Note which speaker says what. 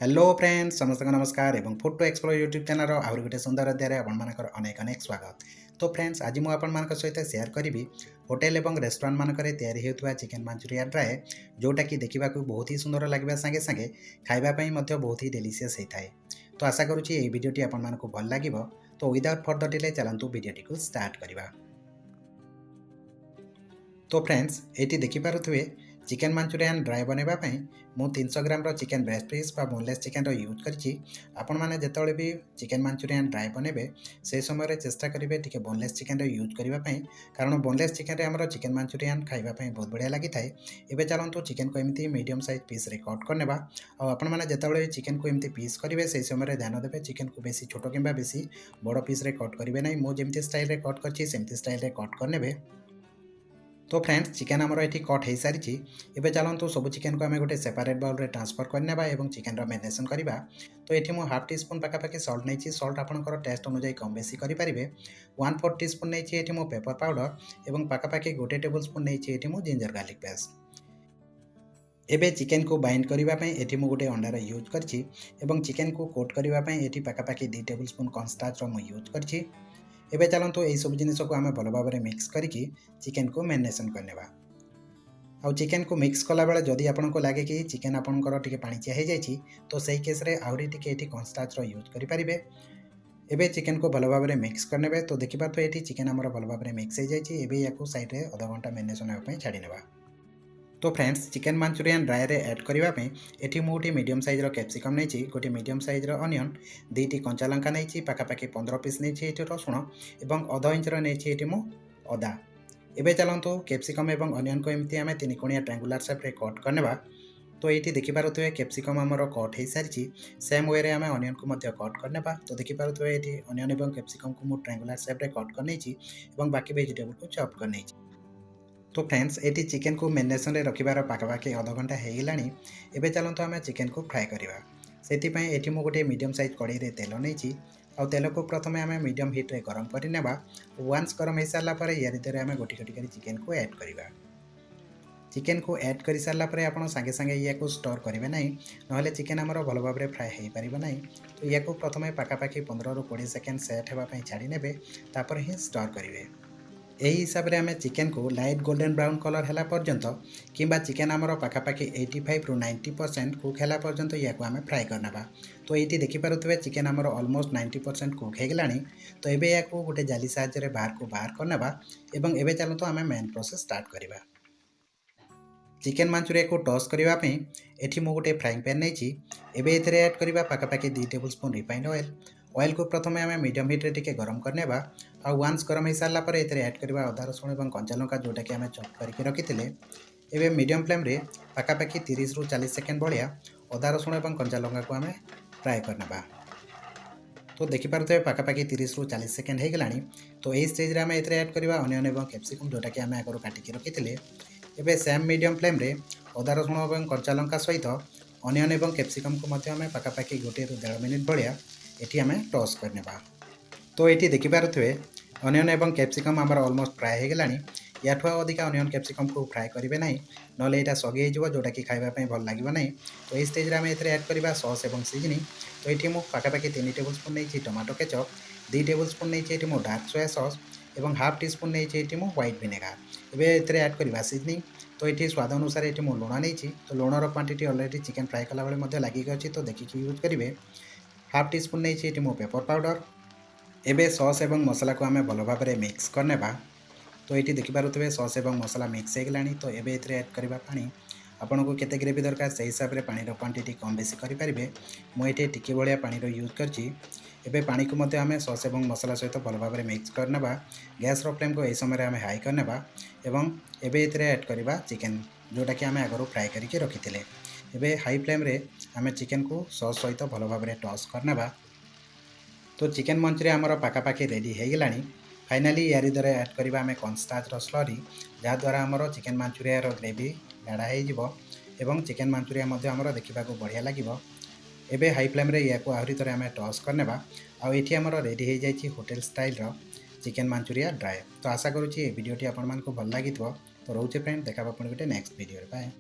Speaker 1: Hello friends समस्त को नमस्कार एवं food to explore YouTube channel आहुरी गोटे सुंदर अध्याय आपंकर अनेक अनेक स्वागत। तो फ्रेंड्स आज मुझे आपण सहित शेयर करी होटेल और रेस्टोरेंट मानक चिकेन मंचूरिया ड्राए जोटा कि देखा बहुत ही सुंदर लगे सांगे सांगे खावाई बहुत ही डेलीशियस होता है। तो आशा करुँची ये भिडियोटी आपको भल लगे। तो विदाउट फर्दर डिले चलतु भिडियोटी को स्टार्ट करवा। तो फ्रेंड्स ये देखिपे चिकेन मंचूरियन ड्राए बनवाई मु 300 gram chicken breast piece boneless chicken use करने जिते भी चिकेन मंचूरियन ड्राए बनबे से समय चेष्टा करेंगे टी बोनलेस चिकेन यूज करने कारण बोनलेस चिकेन आमर चिकेन मंचूरियन खावाई बहुत बढ़िया लगी थाए। एवं चलतु चिकेन को एमती मीडियम साइज पीस रे कट करने आपने जिते चिकेन को एमती पीस करेंगे से समय ध्यान देवे चिकेन को बेसी छोट कि बेसी बड़ पीस रे कट करेंगे ना। मुझे स्टाइल कट करमती स्टाइल कट करने। तो फ्रेंड्स चिकेन आमर ये कट हो सारी। एवं चलतु सब चिकेन को आम गोटे सेपरेट बाउल रे ट्रांसफर करने और चिकेन मैरिनेशन करवा। तो ये मुझे हाफ टी स्पून पाखापाखि सल्ट नहीं। सल्ट आपंकर टेस्ट अनुजाई कम बेसी करेंगे। 1/4 टी स्पून नहीं ये पेपर पाउडर और पाखापाखि गोटे टेबल स्पून नहीं ये जिंजर गार्लिक पेस्ट। एबे चिकेन को बाइंड करने ये गोटे अंडार यूज करछि एवं चिकेन को कोट करने ये पाखापाखि 2 टेबल स्पून कॉर्नस्टार्च यूज करछि। एबे चलतु यही सब जिनिस को आम भल भाव में मिक्स करके चिकेन को मैरिनेशन करने। आउ चिकेन को मिक्स कला बेले जदि आपको लगे कि चिकेन आपंकर टिके पाणिचिया हो जाए तो सही केस रे आहरी टिके ये कॉर्नस्टार्च यूज करेंगे। एबे चिकेन को भल भाव में मिक्स करने। तो देखिए ये चिकेन आमर भल भाव में मिक्स हो जाए। या साइड में आधा घंटा मैरिनेशन होगापी छाड़ी नेबा। तो फ्रेंड्स चिकेन मंचूरियन ड्राए रे ऐड करने ये मुझे मीडियम साइज कैप्सिकम नहीं गोटे मीडियम साइज अनियन 2टी कंचा लंका नहीं पाखापाखि 15 पीस नहीं रसुण और अध इंचर नहीं ये अदा। एवं चलतु कैप्सिकम और अनियन को एमती आम 3 कोणिया ट्रायंगुलर शेप रे कट करने। तो ये देखिपे कैप्सिकम आमर कट हो सारी सेम वे आम अनियन को कट करने। तो देखिपे ये अनियन और कैप्सिकम को मुझे ट्रायंगुलर शेप रे कट कर बाकी वेजिटेबल को चॉप कर। तो फ्रेंड्स ये चिकेन को मैरिनेशन रखिबार पाखापाखि आधा घंटा हो गलानी। एबे चलतु आम चिकेन को फ्राए करवा। से ये गोटे मीडियम साइज कड़े रे तेल नहीं आउ तेल को प्रथम आम मीडियम हिट रे गरम करने। वन्स गरम हो सारापर यार आम गोटी गोटी कर चिकेन को ऐड करवा। चिकेन को ऐड कर सारापर आप सांगे सांगे या स्टर करेंगे ना ना चिकेन आमर भल भाव में फ्राए हो पार ना। तो या प्रथम पाखापाखि 15 ରୁ 20 सेकेंड सेट होगापी छाड़ी ने तापर ही स्टर करेंगे। यही हिसाब से आम चिकेन को लाइट गोल्डन ब्राउन कलर है पर्यंत कि चिकेन आमर पाखापाखि 85 ରୁ 90% कुक है पर्यंत या आम फ्राए करना। तो ये देखिपे चिकेन आमर ऑलमोस्ट 90% कुक हो गलानी। तो ये या गोटे जाली साहाय्य बाहर को बाहर करना। एवं चलतु आम मेन प्रोसेस स्टार्ट करवा। चिकेन मंचूरिया को टॉस करने ये गोटे फ्राइंग पैन नहीं एवं ऐड करवा पाखापाखि 2 table spoon refined oil. Oil को प्रथम आम मीडियम हिट रे टिके गरम करने। आउ वन्स गरम हो सारापर ये ऐड करवा अदा रसुण और कंचा लंका जोटा कि आम चॉप करके रखी। एवं मीडियम फ्लेम रे पाखापाखि 30 ରୁ 40 सेकेंड भाया अदा रसुण और कंचा लंका को आम फ्राए करना। तो देखिपे पाखापाखि 30 ରୁ 40 सेकेंड हो गलानी। तो यही स्टेज आम ये ऐड करवा अनियन और कैप्सिकम जोटा कि आम आगर काटिकी रखी। एवं सेम मीडियम फ्लेम रे अदा रसुण और कंचा लंका सहित अनियन और कैप्सिकम को पाखापाखि 1 ରୁ 1.5 मिनिट भाया ये आम टॉस करने। तो ये देखिपे अनियन और कैप्सिकम आमर ऑलमोस्ट फ्राए हो गलानी। या अधिक अनियन कैप्सिकम को फ्राए करेंगे ना ना यहाँ सगी हो जोटा कि खावाई भल लगे ना। तो ये स्टेज आम ये ऐड करवा सॉस और सीजनिंग। तो ये मुझे पाखापाखि 3 टेबल स्पून नहीं टमाटो केचप 2 टेबल स्पून नहीं ये डार्क सोया सॉस और हाफ टी स्पून नहीं ये व्हाइट विनेगार। एवं ऐड करवा सीजनिंग। तो ये स्वाद अनुसार ये मुझे लुण नहीं। तो लुणर क्वांटिटी ऑलरेडी चिकेन फ्राए कला बेले लगिक अच्छी। तो देखिए यूज करेंगे। हाफ टी स्पून नहीं ये पेपर पाउडर। एबे सॉस एवं मसला को आम भल भाव में मिक्स करने। तो ये देखिपे सॉस एवं मसला मिक्स हो गलानी। तो ये ऐड करवा पानी आपन को केते ग्रेवी दरकार से हिसाब से पानी क्वांटिटी कम बेसी करेंगे। मुझे टिके भाया पानी यूज कर पानी को आम सॉस एवं मसला सहित भल भाव में मिक्स करने। गैस फ्लेम को यही समय आम हाई करने। एवं ऐड करवा चिकेन जोटा कि आम आगर फ्राए करके रखी। एवं हाई फ्लेम रे आम चिकेन को सॉस सहित भल भाव में टॉस करने। तो चिकेन मंचूरिया आमर पाखापाखि रेडी हो गलानी। फाइनाली यारी द्वारा ऐड करवा आम कॉर्नस्टार्च स्लरी जहाँद्वारा आमर चिकेन मंचूरिया ग्रेवी गाढ़ा हो चिकेन मंचूरिया आमर देखा बढ़िया लगे। एबे हाई फ्लेम रे या आहरी थे आम टॉस करने। आठी आमर रेडी हो जाए hotel style chicken Manchuria dry. तो आशा करुँची भिडियोटी आपको भल लगी। तो रोचे फ्रेंड देखा गोटे नेक्स्ट भिडियो। बाय।